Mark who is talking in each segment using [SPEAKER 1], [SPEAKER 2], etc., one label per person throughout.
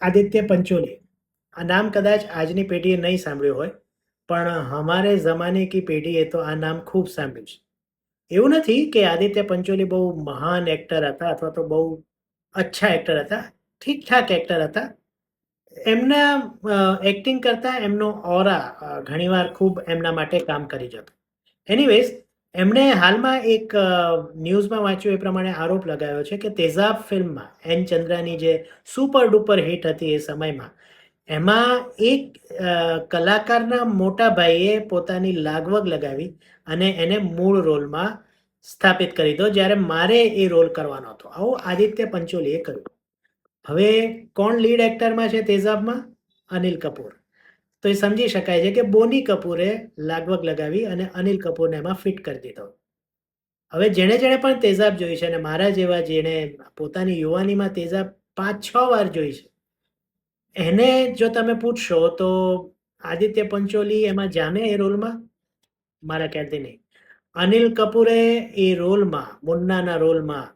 [SPEAKER 1] આદિત્ય પંચોલી આ નામ કદાચ આજની પેઢીએ નહીં સાંભળ્યું હોય, પણ હમારે ज़माने की પેઢીએ તો આ નામ ખૂબ સાંભળ્યું છે. એવું નથી કે આદિત્ય પંચોલી બહુ મહાન એક્ટર હતા અથવા તો બહુ અચ્છા એક્ટર હતા. ઠીક-ઠાક એક્ટર હતા. એમના એક્ટિંગ કરતાં એમનો ઓરા ઘણીવાર ખૂબ એમના માટે કામ કરી જતો. એનીવેઝ એમણે હાલમાં એક ન્યૂઝમાં વાંચ્યું એ પ્રમાણે આરોપ લગાવ્યો છે કે તેઝાબ ફિલ્મમાં એન ચંદ્રાની જે સુપર ડુપર હિટ હતી એ સમયમાં, એમાં એક કલાકારના મોટા ભાઈએ પોતાની લાગવગ લગાવી અને એને મૂળ રોલમાં સ્થાપિત કરી દો, જ્યારે મારે એ રોલ કરવાનો હતો. આવું આદિત્ય પંચોલીએ કર્યું. હવે કોણ લીડ એક્ટરમાં છે તેઝાબમાં? અનિલ કપૂર. તો એ સમજી શકાય છે કે બોની કપૂરે લાગવગ લગાવી અને અનિલ કપૂરને એમાં ફિટ કરી દીધો. હવે જેણે પણ તેઝાબ જોઈ છે અને મારા જેવા જેણે પોતાની યુવાનીમાં તેઝાબ 5-6 વાર જોઈ છે, એને જો તમે પૂછશો તો આદિત્ય પંચોલી એમાં જામે એ રોલમાં? મારા ખ્યાલથી નહીં. અનિલ કપૂરે એ રોલમાં, મુન્નાના રોલમાં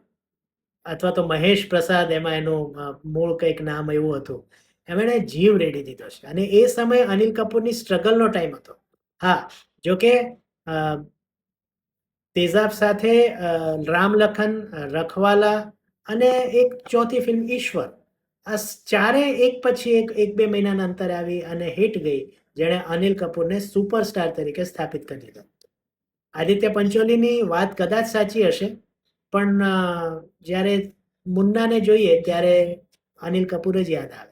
[SPEAKER 1] અથવા તો મહેશ પ્રસાદ એમાં એનું મૂળ કંઈક નામ એવું હતું. એમણે જીવ રેડી દીધો છે અને એ સમયે અનિલ કપૂરની સ્ટ્રગલનો ટાઈમ હતો. હા, જોકે અ, તેઝાબ સાથે રામ લખન, રખવાલા અને એક ચોથી ફિલ્મ ઈશ્વર. આ ચારે એક પછી એક 1-2 મહિનાના અંતરે આવી અને હિટ ગઈ, જેણે અનિલ કપૂરને સુપરસ્ટાર તરીકે સ્થાપિત કરી દીધો. આદિત્ય પંચોલીની વાત કદાચ સાચી હશે, પણ જ્યારે મુન્નાને જોઈએ ત્યારે અનિલ કપૂર જ યાદ આવે.